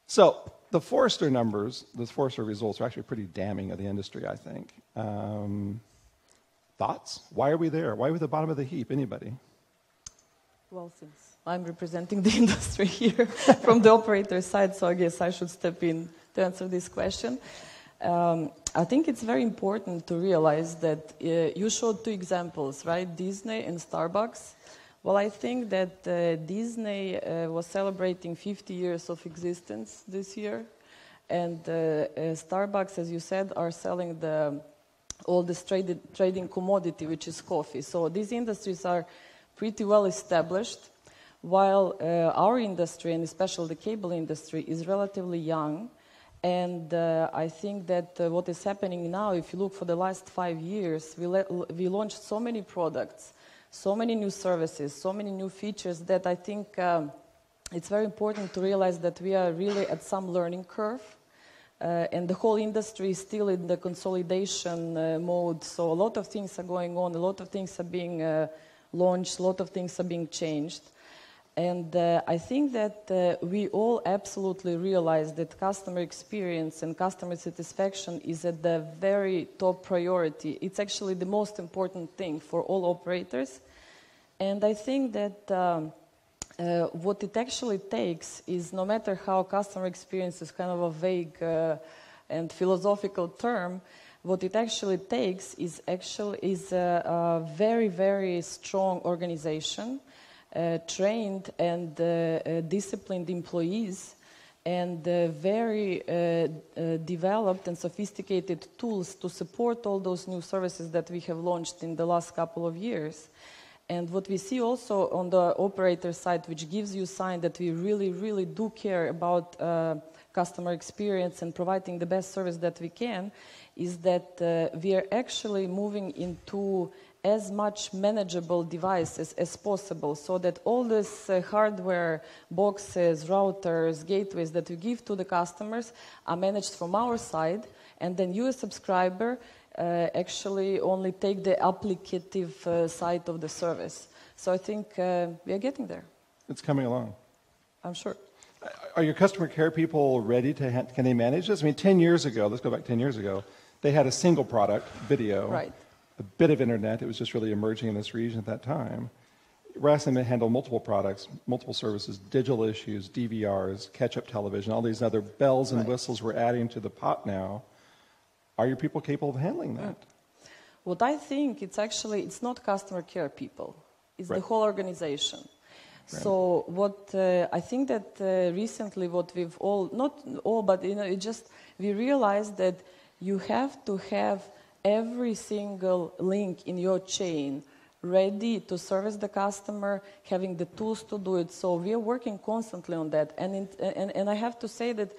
So the Forrester numbers, the Forrester results are actually pretty damning of the industry, I think. Thoughts? Why are we there? Why are we at the bottom of the heap? Anybody? Well, since I'm representing the industry here from the operator side, so I guess I should step in to answer this question. I think it's very important to realize that you showed two examples, right? Disney and Starbucks. Well, I think that Disney was celebrating 50 years of existence this year, and Starbucks, as you said, are selling all this trading commodity, which is coffee. So these industries are pretty well established, while our industry, and especially the cable industry, is relatively young. And I think that what is happening now, if you look for the last 5 years, we launched so many products, so many new services, so many new features that I think it's very important to realize that we are really at some learning curve. And the whole industry is still in the consolidation mode. So a lot of things are going on, a lot of things are being launched, a lot of things are being changed. And I think that we all absolutely realize that customer experience and customer satisfaction is at the very top priority. It's actually the most important thing for all operators. And I think that what it actually takes is, no matter how customer experience is kind of a vague and philosophical term, what it actually takes is a very, very strong organization, trained and disciplined employees, and very developed and sophisticated tools to support all those new services that we have launched in the last couple of years. And what we see also on the operator side, which gives you a sign that we really, really do care about customer experience and providing the best service that we can, is that we are actually moving into as much manageable devices as possible, so that all this hardware, boxes, routers, gateways that we give to the customers are managed from our side, and then you, as a subscriber, actually only take the applicative side of the service. So I think we are getting there. It's coming along. I'm sure. Are your customer care people ready to, can they manage this? I mean, 10 years ago, let's go back 10 years ago, they had a single product, video. Right. A bit of internet. It was just really emerging in this region at that time. We're asking them to handle multiple products, multiple services, digital issues, DVRs, catch-up television, all these other bells and whistles we're adding to the pot now. Are your people capable of handling that? What I think, it's not customer care people. It's the whole organization. Right. So what I think that recently what we've all, not all, but we realized that you have to have every single link in your chain ready to service the customer, having the tools to do it. So we are working constantly on that. And I have to say that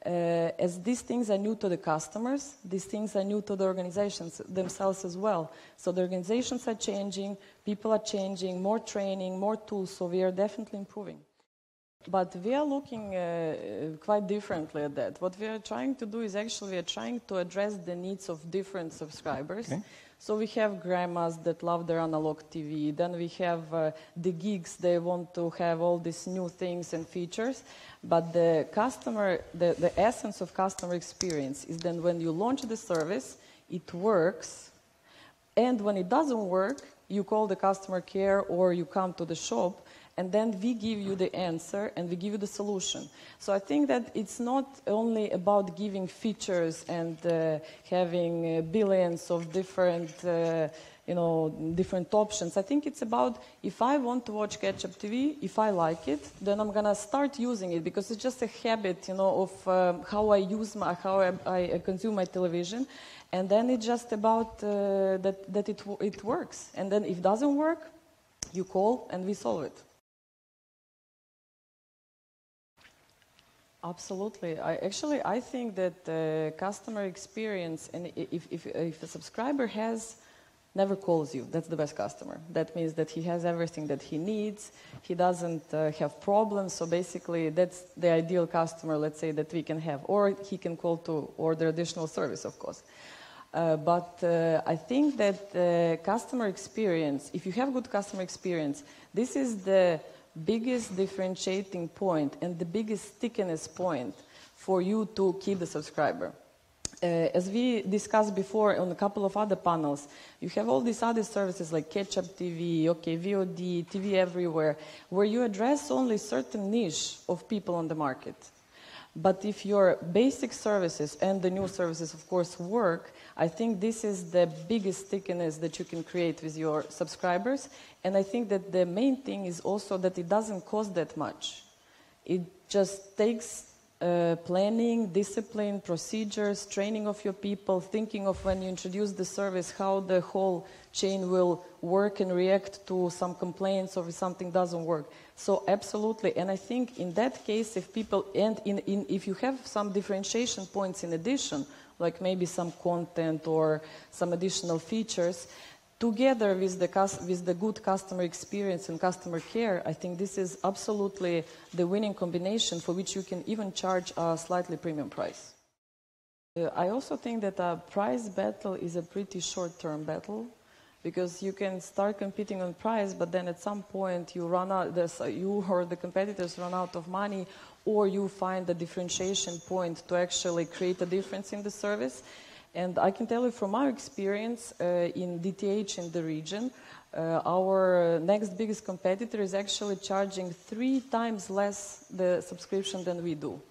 as these things are new to the customers, these things are new to the organizations themselves as well. So the organizations are changing, people are changing, more training, more tools, so we are definitely improving. But we are looking quite differently at that. What we are trying to do is actually we are trying to address the needs of different subscribers. Okay. So we have grandmas that love their analog TV. Then we have the geeks, they want to have all these new things and features. But the essence of customer experience is then when you launch the service, it works. And when it doesn't work, you call the customer care or you come to the shop, and then we give you the answer and we give you the solution. So I think that it's not only about giving features and having billions of different, different options. I think it's about, if I want to watch catch-up TV, if I like it, then I'm gonna start using it, because it's just a habit, of how I use how I consume my television. And then it's just about that it works. And then if it doesn't work, you call and we solve it. Absolutely. I think that customer experience, and if a subscriber never calls you, that's the best customer. That means that he has everything that he needs. He doesn't have problems. So basically, that's the ideal customer, let's say, that we can have. Or he can call to order additional service, of course. But I think that customer experience, if you have good customer experience, this is the biggest differentiating point and the biggest stickiness point for you to keep the subscriber. As we discussed before on a couple of other panels, you have all these other services like Catch-up TV, VOD, TV everywhere, where you address only certain niche of people on the market. But if your basic services and the new services, of course, work, I think this is the biggest stickiness that you can create with your subscribers. And I think that the main thing is also that it doesn't cost that much. It just takes planning, discipline, procedures, training of your people, thinking of when you introduce the service, how the whole chain will work and react to some complaints or if something doesn't work. So absolutely, and I think in that case, if people, and if you have some differentiation points in addition, like maybe some content or some additional features, together with the good customer experience and customer care, I think this is absolutely the winning combination for which you can even charge a slightly premium price. I also think that a price battle is a pretty short-term battle, because you can start competing on price, but then at some point you run out, you or the competitors run out of money, or you find a differentiation point to actually create a difference in the service. And I can tell you from our experience in DTH in the region, our next biggest competitor is actually charging 3 times less the subscription than we do.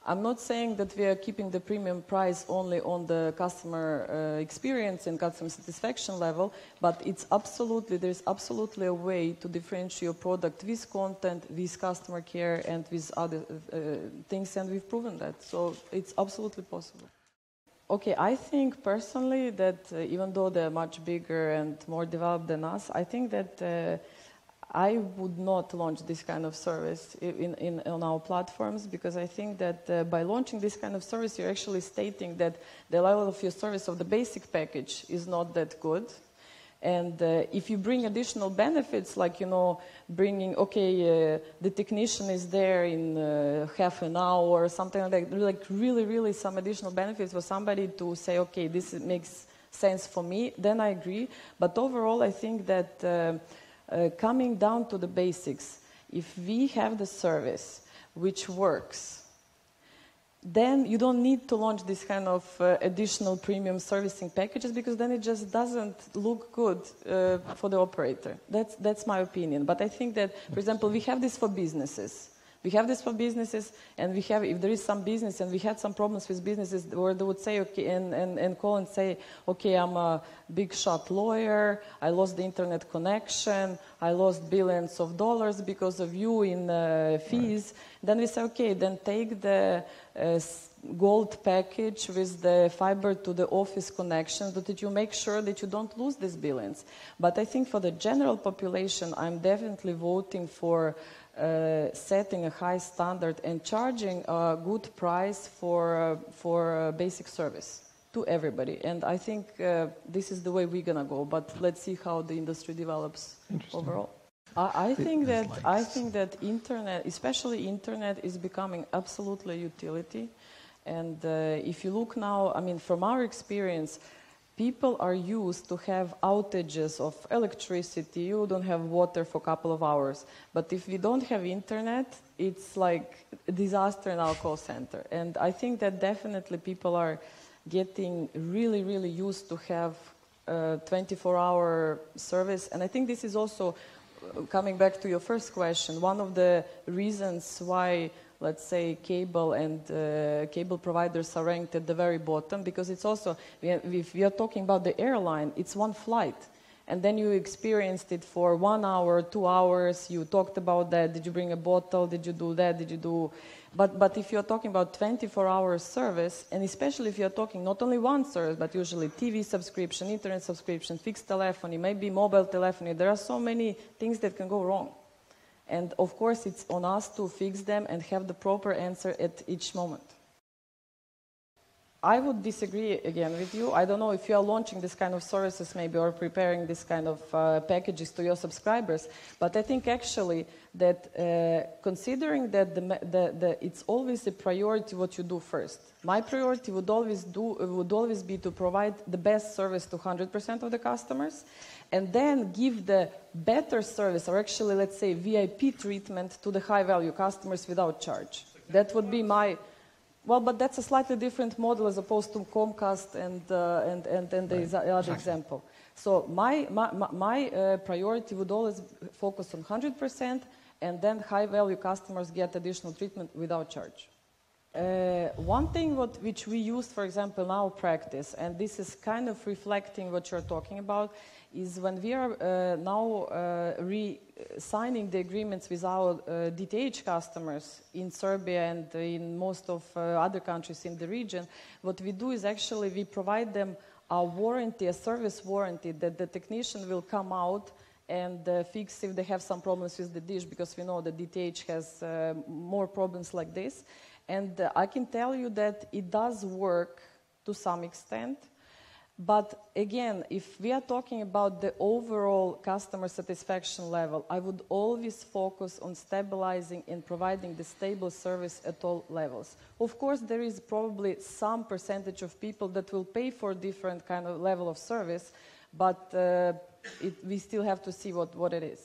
I'm not saying that we are keeping the premium price only on the customer experience and customer satisfaction level, but there's absolutely a way to differentiate your product with content, with customer care, and with other things, and we've proven that. So it's absolutely possible. Okay, I think personally that even though they're much bigger and more developed than us, I think that I would not launch this kind of service on our platforms, because I think that by launching this kind of service, you're actually stating that the level of your service of the basic package is not that good. And if you bring additional benefits, like, bringing, the technician is there in half an hour or something like that, like really, really some additional benefits for somebody to say, okay, this makes sense for me, then I agree. But overall, I think that coming down to the basics, if we have the service which works, then you don't need to launch this kind of additional premium servicing packages, because then it just doesn't look good for the operator. That's my opinion. But I think that, for example, we have this for businesses. We have this for businesses, and we have, if there is some business, and we had some problems with businesses where they would say, okay, and call and say, okay, I'm a big shot lawyer, I lost the internet connection, I lost billions of dollars because of you in fees. Right. Then we say, okay, then take the gold package with the fiber to the office connection, so that you make sure that you don't lose these billions. But I think for the general population, I'm definitely voting for setting a high standard and charging a good price for basic service to everybody. And I think this is the way we're gonna go. But let's see how the industry develops overall. I think that internet, especially internet, is becoming absolutely a utility. And if you look now, I mean, from our experience, people are used to have outages of electricity. You don't have water for a couple of hours. But if we don't have internet, it's like a disaster in our call center. And I think that definitely people are getting really, really used to have 24-hour service. And I think this is also, coming back to your first question, one of the reasons why, let's say, cable and cable providers are ranked at the very bottom, because it's also, if we are talking about the airline, it's one flight. And then you experienced it for 1 hour, 2 hours, you talked about that, did you bring a bottle, did you do that, did you do... But if you're talking about 24-hour service, and especially if you're talking not only one service, but usually TV subscription, internet subscription, fixed telephony, maybe mobile telephony, there are so many things that can go wrong. And of course, it's on us to fix them and have the proper answer at each moment. I would disagree again with you. I don't know if you are launching this kind of services maybe or preparing this kind of packages to your subscribers, but I think actually that considering that it's always a priority what you do first. My priority would always be to provide the best service to 100% of the customers and then give the better service, or actually let's say VIP treatment to the high value customers without charge. That would be my... Well, but that's a slightly different model as opposed to Comcast and the other example. So my priority would always focus on 100%, and then high-value customers get additional treatment without charge. One thing which we use, for example, in our practice, and this is kind of reflecting what you're talking about, is when we are now signing the agreements with our DTH customers in Serbia and in most of other countries in the region, what we do is actually we provide them a warranty, a service warranty, that the technician will come out and fix if they have some problems with the dish, because we know that DTH has more problems like this. And I can tell you that it does work to some extent. But again, if we are talking about the overall customer satisfaction level, I would always focus on stabilizing and providing the stable service at all levels. Of course, there is probably some percentage of people that will pay for different kind of level of service, but we still have to see what it is.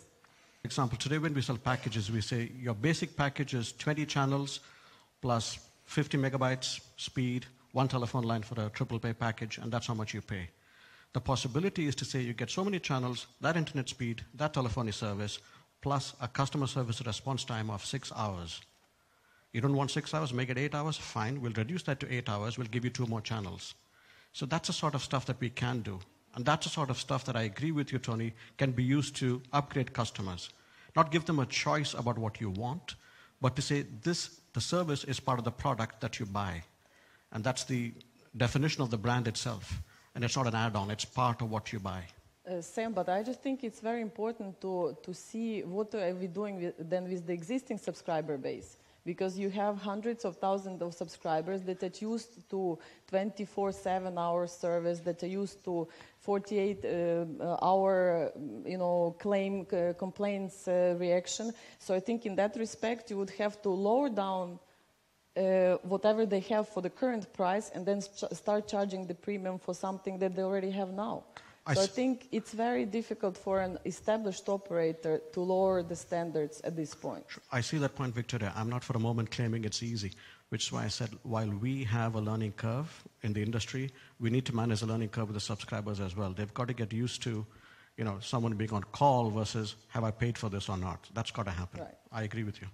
For example, today when we sell packages, we say your basic package is 20 channels plus 50 megabytes speed, one telephone line for a triple pay package, and that's how much you pay. The possibility is to say you get so many channels, that internet speed, that telephony service, plus a customer service response time of 6 hours. You don't want 6 hours, make it 8 hours, fine, we'll reduce that to 8 hours, we'll give you 2 more channels. So that's the sort of stuff that we can do. And that's the sort of stuff that I agree with you, Tony, can be used to upgrade customers. Not give them a choice about what you want, but to say the service is part of the product that you buy. And that's the definition of the brand itself. And it's not an add-on, it's part of what you buy. Sam, but I just think it's very important to see what are we doing with the existing subscriber base. Because you have hundreds of thousands of subscribers that are used to 24/7-hour service, that are used to 48-hour, complaints reaction. So I think in that respect, you would have to lower down whatever they have for the current price and then start charging the premium for something that they already have now. So I think it's very difficult for an established operator to lower the standards at this point. I see that point, Victoria. I'm not for a moment claiming it's easy, which is why I said while we have a learning curve in the industry, we need to manage the learning curve with the subscribers as well. They've got to get used to, someone being on call versus have I paid for this or not. That's got to happen. Right. I agree with you.